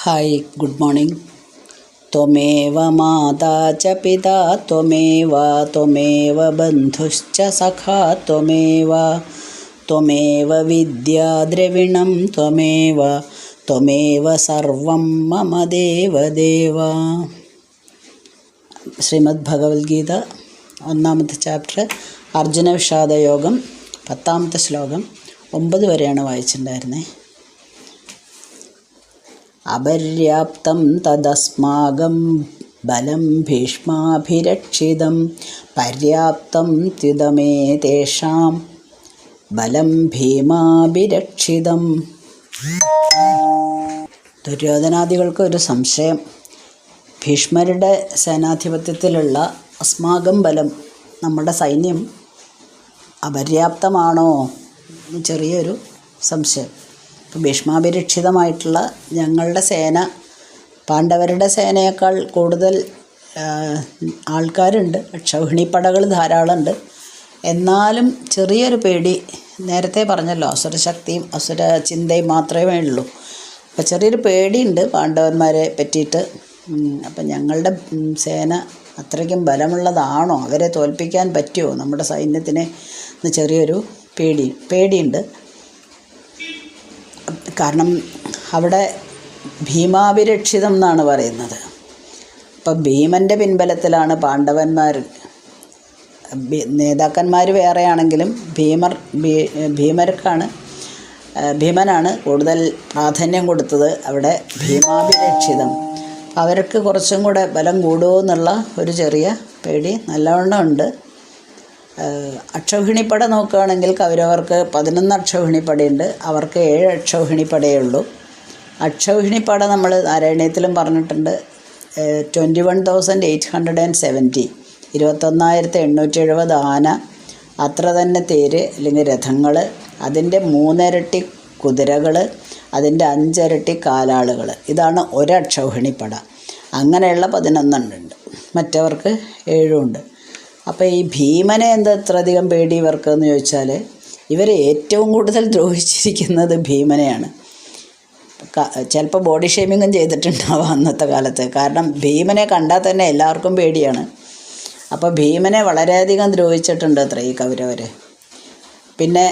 Hi, good morning. ത്വമേവ മാതാ ച പിതാ ത്വമേവ ത്വമേവ ബന്ധുശ്ച സഖാ ത്വമേവ ത്വമേവ വിദ്യാ ദ്രവിണം ത്വമേവ ത്വമേവ സർവം മമ ദേവദേവ. ശ്രീമദ് ഭഗവത്ഗീത 1-ാമത്തെ ചാപ്റ്റർ അർജുന വിഷാദയോഗം 10-ാമത്തെ ശ്ലോകം 9 വരെയാണ് വായിച്ചിട്ടുണ്ടായിരുന്നത്. അപര്യാപ്തം തദസ്മാകം ബലം ഭീഷ്മാഭിരക്ഷിതം പര്യാപ്തം ത്യുതമേതേഷാം ബലം ഭീമാഭിരക്ഷിതം. ദുര്യോധനാദികൾക്ക് ഒരു സംശയം. ഭീഷ്മരുടെ സേനാധിപത്യത്തിലുള്ള അസ്മാകം ബലം, നമ്മുടെ സൈന്യം അപര്യാപ്തമാണോ എന്ന് ചെറിയൊരു സംശയം. ഭീഷ്മാഭിരക്ഷിതമായിട്ടുള്ള ഞങ്ങളുടെ സേന പാണ്ഡവരുടെ സേനയേക്കാൾ കൂടുതൽ ആൾക്കാരുണ്ട്, അക്ഷൗഹിണിപ്പടകൾ ധാരാളമുണ്ട്. എന്നാലും ചെറിയൊരു പേടി, നേരത്തെ പറഞ്ഞല്ലോ അസുരശക്തിയും അസുര ചിന്തയും മാത്രമേ ഉള്ളൂ. അപ്പോൾ ചെറിയൊരു പേടിയുണ്ട് പാണ്ഡവന്മാരെ പറ്റിയിട്ട്. അപ്പം ഞങ്ങളുടെ സേന അത്രയ്ക്കും ബലമുള്ളതാണോ, അവരെ തോൽപ്പിക്കാൻ പറ്റുമോ നമ്മുടെ സൈന്യത്തിന് എന്ന് ചെറിയൊരു പേടിയുണ്ട്. കാരണം അവിടെ ഭീമാഭിരക്ഷിതം എന്നാണ് പറയുന്നത്. അപ്പം ഭീമൻ്റെ പിൻബലത്തിലാണ് പാണ്ഡവന്മാർ. നേതാക്കന്മാർ വേറെയാണെങ്കിലും ഭീമനാണ് കൂടുതൽ പ്രാധാന്യം കൊടുത്തത്. അവിടെ ഭീമാഭിരക്ഷിതം, അവർക്ക് കുറച്ചും കൂടെ ബലം കൂടുമോ എന്നുള്ള ഒരു ചെറിയ പേടി നല്ലവണ്ണം ഉണ്ട്. അക്ഷൗഹിണിപ്പട നോക്കുകയാണെങ്കിൽ കൗരവർക്ക് 11 അക്ഷൗഹിണിപ്പടയുണ്ട്, അവർക്ക് 7 അക്ഷൗഹിണിപ്പടയേ ഉള്ളൂ. അക്ഷൗഹിണിപ്പട നമ്മൾ നാരായണീയത്തിലും പറഞ്ഞിട്ടുണ്ട്. 21,870 21,870 ആന, അത്ര തന്നെ തേര് അല്ലെങ്കിൽ രഥങ്ങൾ, അതിൻ്റെ 3 ഇരട്ടി കുതിരകൾ, അതിൻ്റെ 5 ഇരട്ടി കാലാളുകൾ. ഇതാണ് ഒരക്ഷൗഹിണിപ്പട. അങ്ങനെയുള്ള 11 ഉണ്ട്, മറ്റവർക്ക് 7 ഉണ്ട്. അപ്പോൾ ഈ ഭീമനെ എന്താ ഇത്രയധികം പേടി ഇവർക്കെന്ന് ചോദിച്ചാൽ, ഇവരെ ഏറ്റവും കൂടുതൽ ദ്രോഹിച്ചിരിക്കുന്നത് ഭീമനെയാണ്. ചിലപ്പോൾ ബോഡി ഷേമിങ്ങും ചെയ്തിട്ടുണ്ടാവാം അന്നത്തെ കാലത്ത്. കാരണം ഭീമനെ കണ്ടാൽ തന്നെ എല്ലാവർക്കും പേടിയാണ്. അപ്പോൾ ഭീമനെ വളരെയധികം ദ്രോഹിച്ചിട്ടുണ്ട് അത്ര ഈ കൗരവർ. പിന്നെ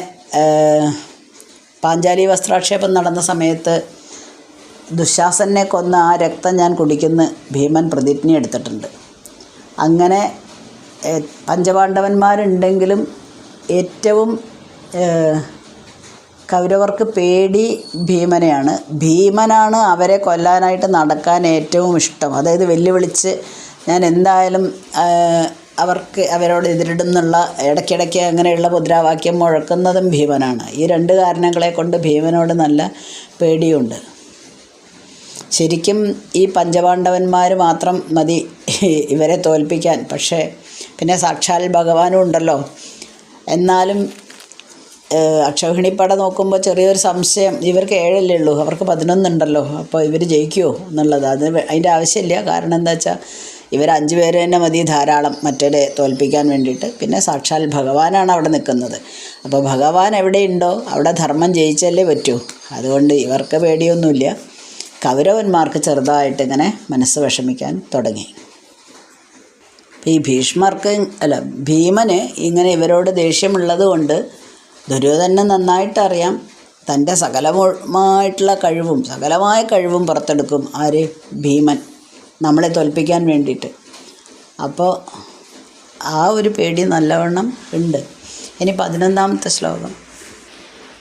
പാഞ്ചാലി വസ്ത്രാക്ഷേപം നടന്ന സമയത്ത് ദുശാസനെ കൊന്ന ആ രക്തം ഞാൻ കുടിക്കുന്ന ഭീമൻ പ്രതിജ്ഞ എടുത്തിട്ടുണ്ട്. അങ്ങനെ പഞ്ചപാണ്ഡവന്മാരുണ്ടെങ്കിലും ഏറ്റവും കൗരവർക്ക് പേടി ഭീമനെയാണ്. ഭീമനാണ് അവരെ കൊല്ലാനായിട്ട് നടക്കാൻ ഏറ്റവും ഇഷ്ടം. അതായത് വെല്ലുവിളിച്ച് ഞാൻ എന്തായാലും അവരോട് എതിരിടുന്നുള്ള ഇടയ്ക്കിടയ്ക്ക് അങ്ങനെയുള്ള മുദ്രാവാക്യം മുഴക്കുന്നതും ഭീമനാണ്. ഈ 2 കാരണങ്ങളെ കൊണ്ട് ഭീമനോട് നല്ല പേടിയുണ്ട്. ശരിക്കും ഈ പഞ്ചപാണ്ഡവന്മാർ മാത്രം മതി ഇവരെ തോൽപ്പിക്കാൻ. പക്ഷേ പിന്നെ സാക്ഷാൽ ഭഗവാനും ഉണ്ടല്ലോ. എന്നാലും അക്ഷൗഹിണിപ്പട നോക്കുമ്പോൾ ചെറിയൊരു സംശയം. ഇവർക്ക് 7 ഉള്ളൂ, അവർക്ക് 11 ഉണ്ടല്ലോ. അപ്പോൾ ഇവർ ജയിക്കുമോ എന്നുള്ളത്. അതിൻ്റെ ആവശ്യമില്ല. കാരണം എന്താ വെച്ചാൽ ഇവർ 5 പേര് തന്നെ മതി ധാരാളം മറ്റവരെ തോൽപ്പിക്കാൻ വേണ്ടിയിട്ട്. പിന്നെ സാക്ഷാൽ ഭഗവാനാണ് അവിടെ നിൽക്കുന്നത്. അപ്പോൾ ഭഗവാൻ എവിടെയുണ്ടോ അവിടെ ധർമ്മം ജയിച്ചല്ലേ പറ്റൂ. അതുകൊണ്ട് ഇവർക്ക് പേടിയൊന്നുമില്ല. കൗരവന്മാർക്ക് ചെറുതായിട്ട് ഇങ്ങനെ മനസ്സ് വിഷമിക്കാൻ തുടങ്ങി. ഈ ഭീമന് ഇങ്ങനെ ഇവരോട് ദേഷ്യമുള്ളത് കൊണ്ട് ദുര്യോധനന് നന്നായിട്ടറിയാം തൻ്റെ സകലമായ കഴിവും പുറത്തെടുക്കും ആര്, ഭീമൻ, നമ്മളെ തോൽപ്പിക്കാൻ വേണ്ടിയിട്ട്. അപ്പോൾ ആ ഒരു പേടി നല്ലവണ്ണം ഉണ്ട്. ഇനി 11-ാമത്തെ ശ്ലോകം.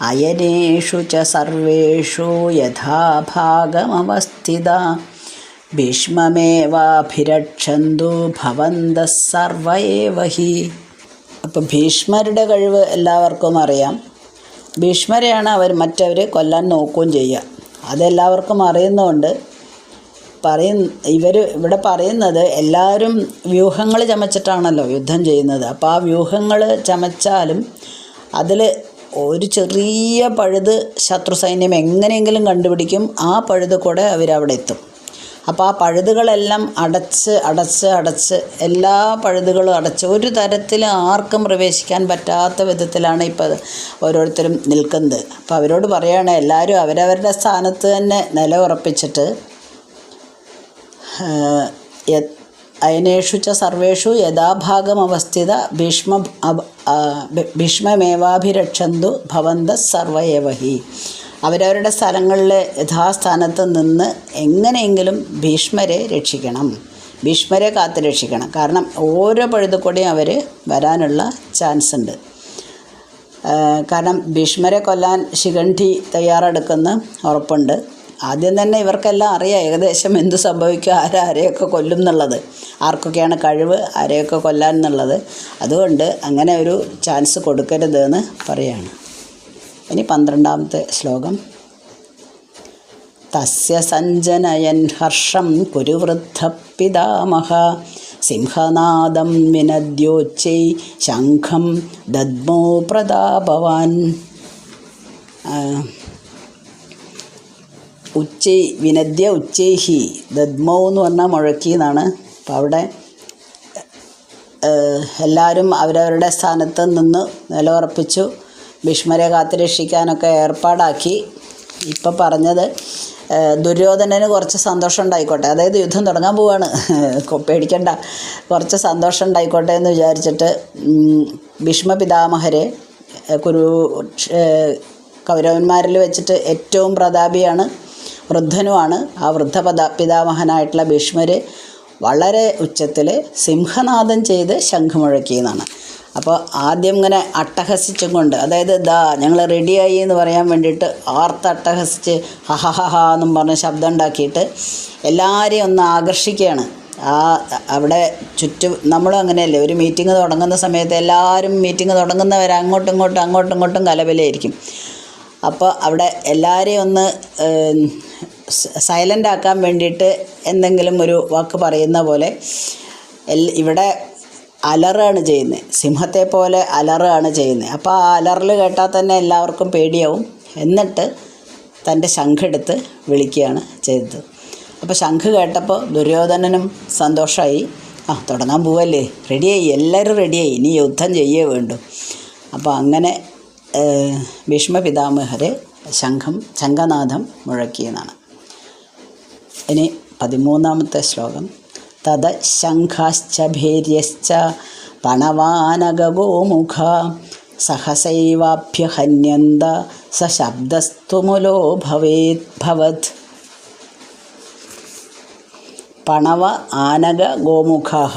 അയനേഷു ച സർവേഷു യഥാഭാഗമവസ്ഥിത ഭീഷ്മമേവാഭിരക്ഷന്തു ഭവന്തഃ സർവ ഏവ ഹി. അപ്പോൾ ഭീഷ്മരുടെ കഴിവ് എല്ലാവർക്കും അറിയാം. ഭീഷ്മരെയാണ് മറ്റവർ കൊല്ലാൻ നോക്കുകയും ചെയ്യുക. അതെല്ലാവർക്കും അറിയുന്നതുകൊണ്ട് ഇവിടെ പറയുന്നത് എല്ലാവരും വ്യൂഹങ്ങൾ ചമച്ചിട്ടാണല്ലോ യുദ്ധം ചെയ്യുന്നത്. അപ്പോൾ ആ വ്യൂഹങ്ങൾ ചമച്ചാലും അതിൽ ഒരു ചെറിയ പഴുത് ശത്രു സൈന്യം എങ്ങനെയെങ്കിലും കണ്ടുപിടിക്കും. ആ പഴുത് കൂടെ അവരവിടെ എത്തും. അപ്പോൾ ആ പഴുതുകളെല്ലാം അടച്ച് എല്ലാ പഴുതുകളും അടച്ച് ഒരു തരത്തിൽ ആർക്കും പ്രവേശിക്കാൻ പറ്റാത്ത വിധത്തിലാണ് ഇപ്പോൾ ഓരോരുത്തരും നിൽക്കുന്നത്. അപ്പോൾ അവരോട് പറയുകയാണ്, എല്ലാവരും അവരവരുടെ സ്ഥാനത്ത് തന്നെ നില ഉറപ്പിച്ചിട്ട് അയനേഷു ച സർവേഷു യഥാഭാഗമവസ്ഥിത ഭീഷ്മമേവാഭിരക്ഷന്തു ഭവന്ത സർവയേവ ഹി. അവരവരുടെ സ്ഥലങ്ങളിൽ യഥാസ്ഥാനത്ത് നിന്ന് എങ്ങനെയെങ്കിലും ഭീഷ്മരെ രക്ഷിക്കണം, ഭീഷ്മരെ കാത്തു രക്ഷിക്കണം. കാരണം ഓരോ പഴുതുകൂടിയും അവർ വരാനുള്ള ചാൻസ് ഉണ്ട്. കാരണം ഭീഷ്മരെ കൊല്ലാൻ ശിഖണ്ഡി തയ്യാറെടുക്കുന്ന ഉറപ്പുണ്ട്. ആദ്യം തന്നെ ഇവർക്കെല്ലാം അറിയാം ഏകദേശം എന്ത് സംഭവിക്കും, ആരെയൊക്കെ കൊല്ലും എന്നുള്ളത്, ആർക്കൊക്കെയാണ് കഴിവ് ആരെയൊക്കെ കൊല്ലാൻ എന്നുള്ളത്. അതുകൊണ്ട് അങ്ങനെ ഒരു ചാൻസ് കൊടുക്കരുത് എന്ന് പറയാണ്. ഇനി 12ാമത്തെ ശ്ലോകം. തസ്യ സഞ്ജനയൻ ഹർഷം കുരുവൃദ്ധ പിതാമഹ സിംഹനാദം വിനദ്യോച്ചൈ ശംഖം ദദ്മോ പ്രതാപവാൻ. വിനദ്യ ഉച്ചൈഹി ദദ്മോ എന്ന് പറഞ്ഞാൽ മുഴക്കി എന്നാണ്. അപ്പോൾ അവിടെ എല്ലാവരും അവരവരുടെ സ്ഥാനത്ത് നിന്ന് നിലയുറപ്പിച്ചു ഭീഷ്മരെ കാത്തുരക്ഷിക്കാനൊക്കെ ഏർപ്പാടാക്കി. ഇപ്പം പറഞ്ഞത് ദുര്യോധനന് കുറച്ച് സന്തോഷം ഉണ്ടായിക്കോട്ടെ, അതായത് യുദ്ധം തുടങ്ങാൻ പോവാണ്, പേടിക്കണ്ട, കുറച്ച് സന്തോഷം ഉണ്ടായിക്കോട്ടെ എന്ന് വിചാരിച്ചിട്ട് ഭീഷ്മ പിതാമഹരെ കൗരവന്മാരിൽ വെച്ചിട്ട് ഏറ്റവും പ്രതാപിയാണ്, വൃദ്ധനുമാണ്. ആ പിതാമഹനായിട്ടുള്ള ഭീഷ്മർ വളരെ ഉച്ചത്തിൽ സിംഹനാദം ചെയ്ത് ശംഖുമുഴക്കിയെന്നാണ്. അപ്പോൾ ആദ്യം ഇങ്ങനെ അട്ടഹസിച്ചും കൊണ്ട്, അതായത് ഞങ്ങൾ റെഡിയായി എന്ന് പറയാൻ വേണ്ടിയിട്ട് ആർത്തട്ടഹസിച്ച് ഹഹഹഹ എന്നും പറഞ്ഞ് ശബ്ദം ഉണ്ടാക്കിയിട്ട് എല്ലാവരെയും ഒന്ന് ആകർഷിക്കുകയാണ്. അവിടെ ചുറ്റും നമ്മളും അങ്ങനെയല്ലേ, ഒരു മീറ്റിംഗ് തുടങ്ങുന്ന സമയത്ത് എല്ലാവരും മീറ്റിംഗ് തുടങ്ങുന്നവരെ അങ്ങോട്ടും ഇങ്ങോട്ടും കലബലയായിരിക്കും. അപ്പോൾ അവിടെ എല്ലാവരെയും ഒന്ന് സൈലൻ്റ് ആക്കാൻ വേണ്ടിയിട്ട് എന്തെങ്കിലും ഒരു വാക്ക് പറയുന്ന പോലെ ഇവിടെ അലറാണ് ചെയ്യുന്നത്, സിംഹത്തെ പോലെ അലറാണ് ചെയ്യുന്നത്. അപ്പോൾ ആ അലറൽ കേട്ടാൽ തന്നെ എല്ലാവർക്കും പേടിയാവും. എന്നിട്ട് തൻ്റെ ശംഖെടുത്ത് വിളിക്കുകയാണ് ചെയ്തത്. അപ്പോൾ ശംഖ് കേട്ടപ്പോൾ ദുര്യോധനനും സന്തോഷമായി. തുടങ്ങാൻ പോവല്ലേ, റെഡിയായി, എല്ലാവരും റെഡിയായി, ഇനി യുദ്ധം ചെയ്യേ വേണ്ടു. അപ്പോൾ അങ്ങനെ ഭീഷ്മ പിതാമഹർ ശംഖനാഥം മുഴക്കിയെന്നാണ്. ഇനി 13ാമത്തെ ശ്ലോകം. തദ ശംഖാശ്ച ഭേര്യശ്ച പണവാനഗോമുഖ സഹസൈവാഭ്യഹന്യന്ത സശബ്ദസ്തുമുലോ ഭവത്. പണവ ആനക ഗോമുഖാഹ.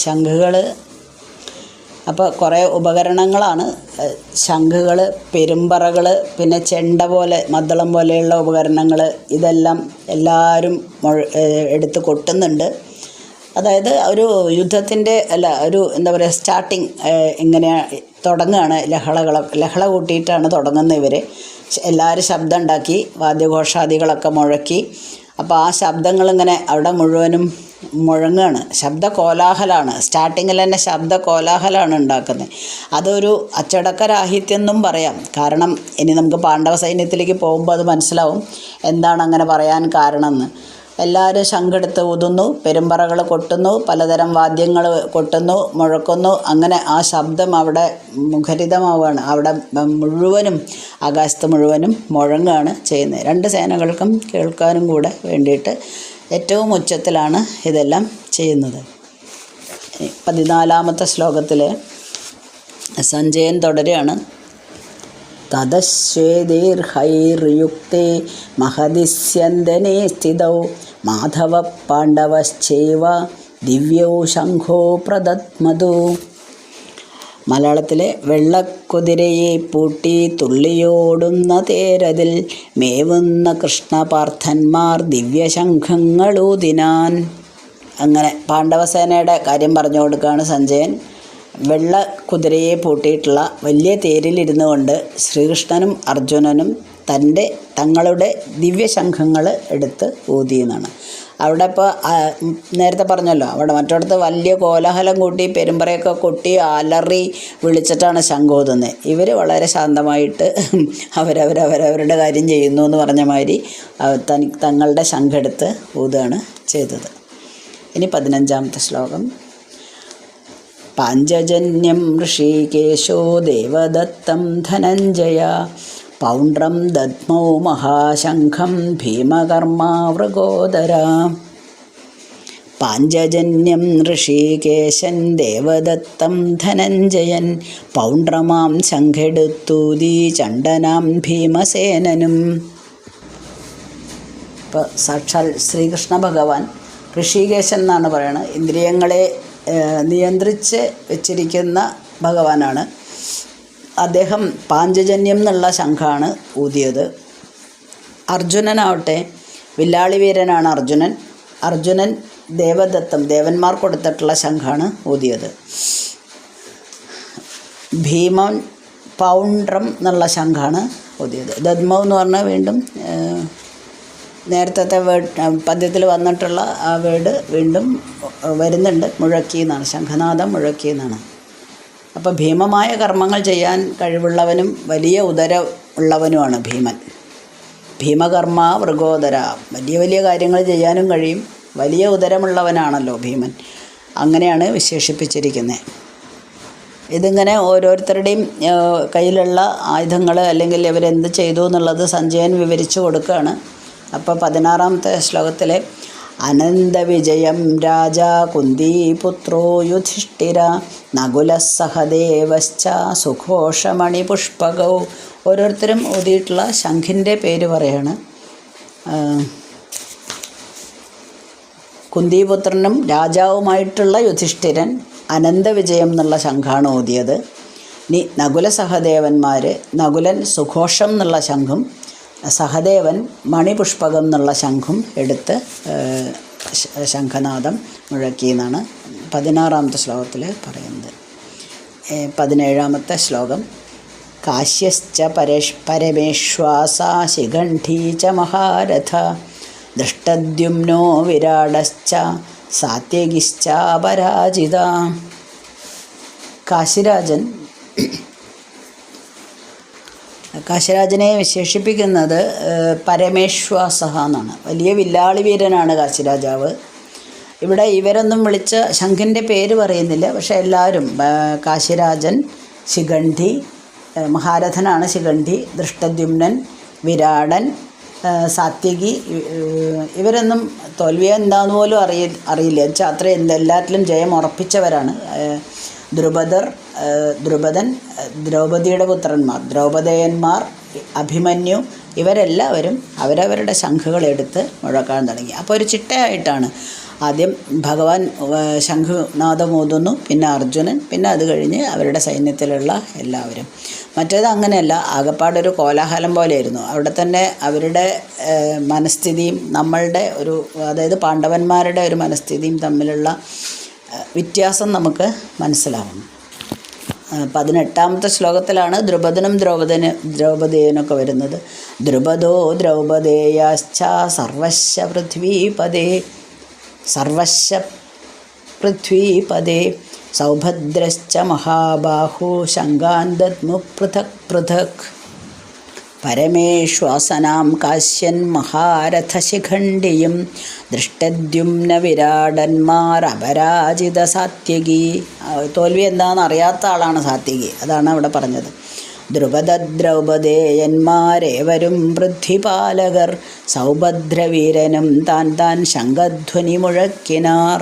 ശംഖുകൾ, അപ്പോൾ കുറേ ഉപകരണങ്ങളാണ്. ശംഖുകൾ, പെരുമ്പറകൾ, പിന്നെ ചെണ്ട പോലെ മദ്ദളം പോലെയുള്ള ഉപകരണങ്ങൾ, ഇതെല്ലാം എല്ലാവരും എടുത്ത് കൊട്ടുന്നുണ്ട്. അതായത് ഒരു യുദ്ധത്തിൻ്റെ ഒരു എന്താ പറയുക, സ്റ്റാർട്ടിങ് ഇങ്ങനെ തുടങ്ങുകയാണ്. ലഹള കൂട്ടിയിട്ടാണ് തുടങ്ങുന്നത് ഇവർ. എല്ലാവരും ശബ്ദം ഉണ്ടാക്കി, വാദ്യഘോഷാദികളൊക്കെ മുഴക്കി. അപ്പോൾ ആ ശബ്ദങ്ങളിങ്ങനെ അവിടെ മുഴുവനും മുഴങ്ങുകയാണ്. ശബ്ദ കോലാഹലമാണ്, സ്റ്റാർട്ടിങ്ങിൽ തന്നെ ശബ്ദ കോലാഹലമാണ് ഉണ്ടാക്കുന്നത്. അതൊരു അച്ചടക്കരാഹിത്യം എന്നും പറയാം. കാരണം ഇനി നമുക്ക് പാണ്ഡവ സൈന്യത്തിലേക്ക് പോകുമ്പോൾ അത് മനസ്സിലാവും എന്താണ് അങ്ങനെ പറയാൻ കാരണമെന്ന്. എല്ലാവരും ശംഖെടുത്ത് ഊതുന്നു, പെരുമ്പറകൾ കൊട്ടുന്നു, പലതരം വാദ്യങ്ങൾ കൊട്ടുന്നു, മുഴക്കുന്നു. അങ്ങനെ ആ ശബ്ദം അവിടെ മുഖരിതമാവുകയാണ്. അവിടെ മുഴുവനും, ആകാശത്ത് മുഴുവനും മുഴങ്ങുകയാണ് ചെയ്യുന്നത്. രണ്ട് സേനകൾക്കും കേൾക്കാനും കൂടെ വേണ്ടിയിട്ട് ഏറ്റവും ഉച്ചത്തിലാണ് ഇതെല്ലാം ചെയ്യുന്നത്. 14ാമത്തെ ശ്ലോകത്തിൽ സഞ്ജയൻ തുടരുകയാണ്. തദശ്വേതീർഹൈർയുക്തേ മഹദിസ്യന്തനേ സ്ഥിതൗ മാധവ പാണ്ഡവശ്ചൈവ ദിവ്യൗ ശംഖോ പ്രദത്മതു. മലയാളത്തിലെ വെള്ളക്കുതിരയെ പൂട്ടി തുള്ളിയോടുന്ന തേരതിൽ മേവുന്ന കൃഷ്ണപാർത്ഥന്മാർ ദിവ്യശംഖങ്ങളൂതിനാൻ. അങ്ങനെ പാണ്ഡവസേനയുടെ കാര്യം പറഞ്ഞു കൊടുക്കുകയാണ് സഞ്ജയൻ. വെള്ളക്കുതിരയെ പൂട്ടിയിട്ടുള്ള വലിയ തേരിലിരുന്നു കൊണ്ട് ശ്രീകൃഷ്ണനും അർജുനനും തങ്ങളുടെ ദിവ്യശംഖങ്ങൾ എടുത്ത് ഊതിയെന്നാണ്. അവിടെ ഇപ്പോൾ നേരത്തെ പറഞ്ഞല്ലോ, അവിടെ മറ്റിടത്ത് വലിയ കോലാഹലം കൂട്ടി പെരുമ്പറയൊക്കെ കൊട്ടി അലറി വിളിച്ചിട്ടാണ് ശംഖൂതുന്നത്. ഇവർ വളരെ ശാന്തമായിട്ട് അവരവരുടെ കാര്യം ചെയ്യുന്നു എന്ന് പറഞ്ഞ മാതിരി തങ്ങളുടെ ശംഖെടുത്ത് ഊതുകയാണ് ചെയ്തത്. ഇനി 15ാമത്തെ ശ്ലോകം. പാഞ്ചജന്യം ഋഷികേശോ ദേവദത്തം ധനഞ്ജയ പൗണ്ഡ്രം ദദ്മൗ മഹാശംഖം ഭീമകർമാവൃഗോദരാ. പാഞ്ചജന്യം ഋഷികേശൻ ദേവദത്തം ധനഞ്ജയൻ പൗണ്ഡ്രമാം ശംഖെടുത്തൂതി ചണ്ഡനാം ഭീമസേനനും. ഇപ്പോൾ സാക്ഷാൽ ശ്രീകൃഷ്ണ ഭഗവാൻ ഋഷികേശൻ എന്നാണ് പറയുന്നത്. ഇന്ദ്രിയങ്ങളെ നിയന്ത്രിച്ച് വെച്ചിരിക്കുന്ന ഭഗവാനാണ് അദ്ദേഹം. പാഞ്ചജന്യം എന്നുള്ള ശംഖാണ് ഊതിയത്. അർജുനനാവട്ടെ വില്ലാളി വീരനാണ് അർജുനൻ. അർജുനൻ ദേവദത്തം ദേവന്മാർ കൊടുത്തിട്ടുള്ള ശംഖാണ് ഊതിയത്. ഭീമൻ പൗണ്ഡ്രം എന്നുള്ള ശംഖാണ് ഊതിയത്. ദദ്മൗ എന്ന് പറഞ്ഞാൽ വീണ്ടും നേരത്തെ പദ്യത്തിൽ വന്നിട്ടുള്ള ആ വേർഡ് വീണ്ടും വരുന്നുണ്ട്. മുഴക്കി എന്നാണ്, ശംഖനാദം മുഴക്കി എന്നാണ്. അപ്പോൾ ഭീമമായ കർമ്മങ്ങൾ ചെയ്യാൻ കഴിവുള്ളവനും വലിയ ഉദരം ഉള്ളവനുമാണ് ഭീമൻ. ഭീമകർമ്മ വൃഗോദര, വലിയ വലിയ കാര്യങ്ങൾ ചെയ്യാനും കഴിയും. വലിയ ഉദരമുള്ളവനാണല്ലോ ഭീമൻ. അങ്ങനെയാണ് വിശേഷിപ്പിച്ചിരിക്കുന്നത്. ഇതിങ്ങനെ ഓരോരുത്തരുടെയും കയ്യിലുള്ള ആയുധങ്ങൾ അല്ലെങ്കിൽ ഇവരെന്ത് ചെയ്തു എന്നുള്ളത് സഞ്ജയൻ വിവരിച്ചു കൊടുക്കുകയാണ്. അപ്പോൾ 16-ാമത്തെ ശ്ലോകത്തിലെ അനന്തവിജയം രാജാ കുന്തിപുത്രോ യുധിഷ്ഠിര നകുലസഹദേവശ്ച സുഘോഷമണിപുഷ്പകൗ. ഓരോരുത്തരും ഊതിയിട്ടുള്ള ശംഖിൻ്റെ പേര് പറയാണ്. കുന്തിപുത്രനും രാജാവുമായിട്ടുള്ള യുധിഷ്ഠിരൻ അനന്തവിജയം എന്നുള്ള ശംഖാണ് ഊതിയത്. ഇനി നകുല സഹദേവന്മാർ, നകുലൻ സുഘോഷം എന്നുള്ള ശംഖും സഹദേവൻ മണിപുഷ്പകം എന്നുള്ള ശംഖും എടുത്ത് ശംഖനാദം മുഴക്കി എന്നാണ് 16-ാമത്തെ ശ്ലോകത്തിൽ പറയുന്നത്. 17-ാമത്തെ ശ്ലോകം കാശ്യശ്ച പരമേശ്വാസ ശിഖണ്ഠീ ച മഹാരഥ ദൃഷ്ടദ്യുമ്നോ വിരാടശ്ച സാത്യകിശ്ച പരാജിത. കാശിരാജനെ വിശേഷിപ്പിക്കുന്നത് പരമേശ്വാസ എന്നാണ്. വലിയ വില്ലാളി വീരനാണ് കാശിരാജാവ്. ഇവിടെ ഇവരൊന്നും വിളിച്ച ശംഖിൻ്റെ പേര് പറയുന്നില്ല. പക്ഷേ എല്ലാവരും കാശിരാജൻ, ശിഖണ്ഠി, മഹാരഥനാണ് ശിഖണ്ഠി, ദൃഷ്ടദ്യുമ്നൻ, വിരാടൻ, സാത്യകി, ഇവരൊന്നും തോൽവിയെ എന്താന്ന് പോലും അറിയില്ല. വെച്ചാൽ അത്രയും എല്ലാറ്റിലും ജയം ഉറപ്പിച്ചവരാണ്. ദ്രുപദൻ, ദ്രൗപദിയുടെ പുത്രന്മാർ, ദ്രൗപദേയന്മാർ, അഭിമന്യു, ഇവരെല്ലാവരും അവരവരുടെ ശംഖുകളെടുത്ത് മുഴക്കാൻ തുടങ്ങി. അപ്പോൾ ഒരു ചിട്ടയായിട്ടാണ് ആദ്യം ഭഗവാൻ ശംഖുനാദം ഊതുന്നു, പിന്നെ അർജുനൻ, പിന്നെ അത് കഴിഞ്ഞ് അവരുടെ സൈന്യത്തിലുള്ള എല്ലാവരും. മറ്റേത് അങ്ങനെയല്ല, ആകപ്പാടൊരു കോലാഹലം പോലെയായിരുന്നു. അവിടെ തന്നെ അവരുടെ മനസ്ഥിതിയും നമ്മളുടെ ഒരു, അതായത് പാണ്ഡവന്മാരുടെ ഒരു മനസ്ഥിതിയും തമ്മിലുള്ള വ്യത്യാസം നമുക്ക് മനസ്സിലാവും. 18-ാമത്തെ ശ്ലോകത്തിലാണ് ദ്രുപദനും ദ്രൗപദേയനൊക്കെ വരുന്നത്. ദ്രുപദോ ദ്രൗപദേയാശ്ച സർവശ പൃഥ്വീപദേ സൗഭദ്രശ്ച മഹാബാഹു ശങ്കാൻ ദദ്മു പൃഥക് പൃഥക്. പരമേശ്വാസനാം കാശ്യൻ മഹാരഥശിഖണ്ഡിയും ദൃഷ്ടദ്യുമ്ന വിരാടന്മാർ അപരാജിത സാത്യകി. തോൽവി എന്താണെന്ന് അറിയാത്ത ആളാണ് സാത്യകി, അതാണ് അവിടെ പറഞ്ഞത്. ദ്രുപദദ്രൗപദേയന്മാരേവരും പൃഥ്വിപാലകർ സൗഭദ്രവീരനും താൻ ശംഖധ്വനി മുഴക്കിനാർ.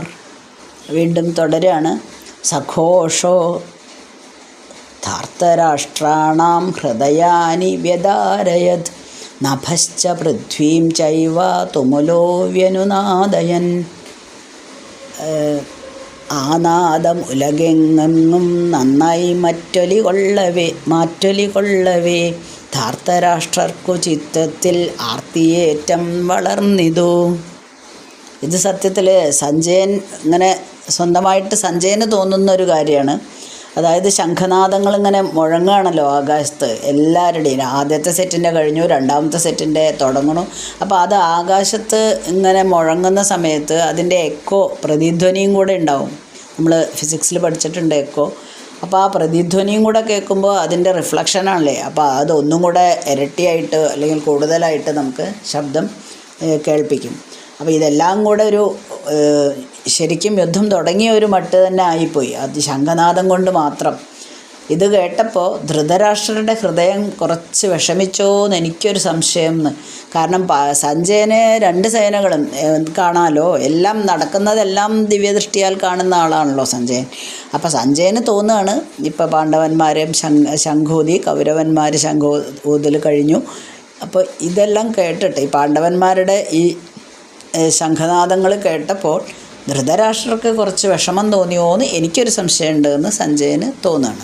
വീണ്ടും തുടരാണ്. സഘോഷോ ധാർത്തരാഷ്ട്രാണാം ഹൃദയാനി വ്യദാരയത് നഭശ്ച പൃഥ്വീം ചൈവ തുമുലോ വ്യനുനാദയൻ. ആനാദം ഉലകെങ്ങും നന്നായി മാറ്റൊലി കൊള്ളവേ ധാർത്തരാഷ്ട്രർക്കു ചിത്തത്തിൽ ആർത്തിയേറ്റം വളർന്നിതു. ഇത് സത്യത്തിൽ സഞ്ജയൻ ഇങ്ങനെ സ്വന്തമായിട്ട് സഞ്ജയന് തോന്നുന്നൊരു കാര്യമാണ്. അതായത് ശംഖനാദങ്ങൾ ഇങ്ങനെ മുഴങ്ങുകയാണല്ലോ ആകാശത്ത് എല്ലാവരുടെയും. ആദ്യത്തെ സെറ്റിൻ്റെ കഴിഞ്ഞു, രണ്ടാമത്തെ സെറ്റിൻ്റെ തുടങ്ങണു. അപ്പോൾ അത് ആകാശത്ത് ഇങ്ങനെ മുഴങ്ങുന്ന സമയത്ത് അതിൻ്റെ എക്കോ, പ്രതിധ്വനിയും കൂടെ ഉണ്ടാവും. നമ്മൾ ഫിസിക്സിൽ പഠിച്ചിട്ടുണ്ട് എക്കോ. അപ്പോൾ ആ പ്രതിധ്വനിയും കൂടെ കേൾക്കുമ്പോൾ അതിൻ്റെ റിഫ്ലക്ഷനാണല്ലേ. അപ്പോൾ അതൊന്നും കൂടെ ഇരട്ടിയായിട്ട് അല്ലെങ്കിൽ കൂടുതലായിട്ട് നമുക്ക് ശബ്ദം കേൾപ്പിക്കും. അപ്പോൾ ഇതെല്ലാം കൂടെ ഒരു ശരിക്കും യുദ്ധം തുടങ്ങിയ ഒരു മട്ട് തന്നെ ആയിപ്പോയി. അത് ശംഖനാദം കൊണ്ട് മാത്രം ഇത് കേട്ടപ്പോൾ ധൃതരാഷ്ട്രരുടെ ഹൃദയം കുറച്ച് വിഷമിച്ചോ എന്ന് എനിക്കൊരു സംശയം എന്ന്. കാരണം സഞ്ജയന് 2 സേനകളും കാണാമല്ലോ, എല്ലാം നടക്കുന്നതെല്ലാം ദിവ്യദൃഷ്ടിയാൽ കാണുന്ന ആളാണല്ലോ സഞ്ജയൻ. അപ്പോൾ സഞ്ജയന് തോന്നുകയാണ് ഇപ്പോൾ പാണ്ഡവന്മാരും ശംഖൂതി, കൗരവന്മാർ ശംഖൂതിൽ കഴിഞ്ഞു. അപ്പോൾ ഇതെല്ലാം കേട്ടിട്ട് ഈ പാണ്ഡവന്മാരുടെ ഈ ശംഖനാദങ്ങൾ കേട്ടപ്പോൾ ധൃതരാഷ്ട്രർക്ക് കുറച്ച് വിഷമം തോന്നിയോ എന്ന് എനിക്കൊരു സംശയമുണ്ട് എന്ന് സഞ്ജയന് തോന്നുകയാണ്.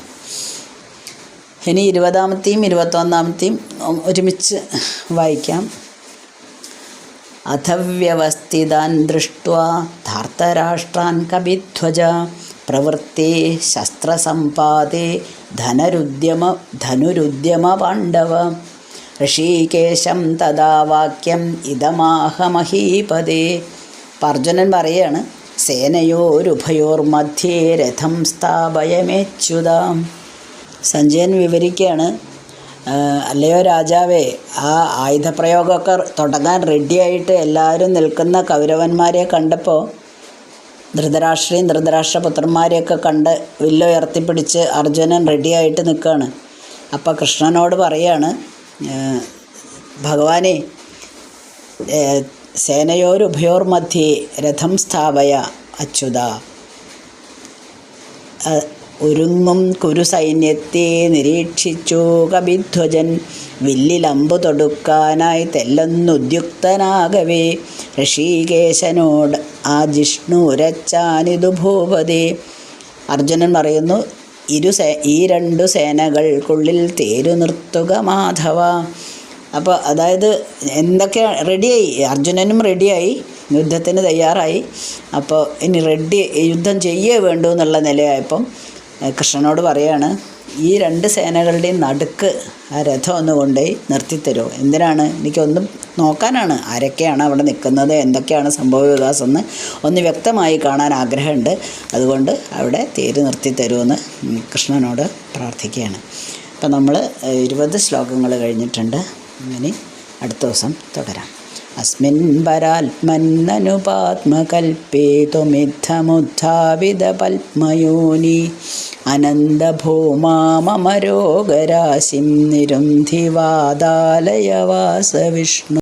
ഇനി 20-ാമത്തെയും 21-ാമത്തെയും ഒരുമിച്ച് വായിക്കാം. അഥവ്യവസ്ഥിതാൻ ദൃഷ്ട്വാ ധാർത്തരാഷ്ട്രാൻ കപിധ്വജ പ്രവൃത്തി ശസ്ത്രസമ്പാദേ ധനുരുദ്യമ പാണ്ഡവ ഋഷികേശം തഥാ വാക്യം ഇതമാഹ മഹീപദേ. അർജുനൻ പറയാണ്, സേനയോരുഭയോർ മധ്യേ രഥം സ്ഥാപയമേച്യുതാം. സഞ്ജയൻ വിവരിക്കുകയാണ്, അല്ലയോ രാജാവേ, ആ ആയുധപ്രയോഗമൊക്കെ തുടങ്ങാൻ റെഡിയായിട്ട് എല്ലാവരും നിൽക്കുന്ന കൗരവന്മാരെ കണ്ടപ്പോൾ ധൃതരാഷ്ട്രയും ധൃതരാഷ്ട്രപുത്രന്മാരെയൊക്കെ കണ്ട് വില്ലുയർത്തിപ്പിടിച്ച് അർജുനൻ റെഡിയായിട്ട് നിൽക്കുകയാണ്. അപ്പോൾ കൃഷ്ണനോട് പറയാണ്, ഭഗവാനെ, സേനയോരുഭയോർ മധ്യേ രഥം സ്ഥാപയ അച്യുത. ഒരുങ്ങും കുരുസൈന്യത്തെ നിരീക്ഷിച്ചു കപിധ്വജൻ വില്ലിലമ്പു തൊടുക്കാനായി തെല്ലൊന്നുദ്യുക്തനാകവേ ഋഷികേശനോട് ആ ജിഷ്ണുരച്ചാനിതു ഭൂപതേ. അർജുനൻ പറയുന്നു, ഈ 2 സേനകൾക്കുള്ളിൽ തേരു നിർത്തുക മാധവ. അപ്പോൾ അതായത് എന്തൊക്കെ റെഡിയായി, അർജുനനും റെഡിയായി, യുദ്ധത്തിന് തയ്യാറായി. അപ്പോൾ ഇനി യുദ്ധം ചെയ്യേ വേണ്ടൂ എന്നുള്ള നിലയായപ്പം കൃഷ്ണനോട് പറയാണ്, ഈ 2 സേനകളുടെയും നടുക്ക് ആ രഥം ഒന്ന് കൊണ്ടുപോയി നിർത്തിത്തരുമോ? എന്തിനാണ്? എനിക്കൊന്നും നോക്കാനാണ്, ആരൊക്കെയാണ് അവിടെ നിൽക്കുന്നത്, എന്തൊക്കെയാണ് സംഭവ വികാസം എന്ന് ഒന്ന് വ്യക്തമായി കാണാൻ ആഗ്രഹമുണ്ട്. അതുകൊണ്ട് അവിടെ തേര് നിർത്തിത്തരുമെന്ന് കൃഷ്ണനോട് പ്രാർത്ഥിക്കുകയാണ്. അപ്പം നമ്മൾ 20 ശ്ലോകങ്ങൾ കഴിഞ്ഞിട്ടുണ്ട്. അങ്ങനെ അടുത്ത ദിവസം തുടരാം. അസ്മിൻ പരാത്മന്നനുപാത്മകൽപേ ത്വമിദ്ധമുദ്ധാവിത പത്മയോനി അനന്തഭൂമാമരോഗരാശിം നിരുന്ധിവാദാലയവാസ വിഷ്ണു.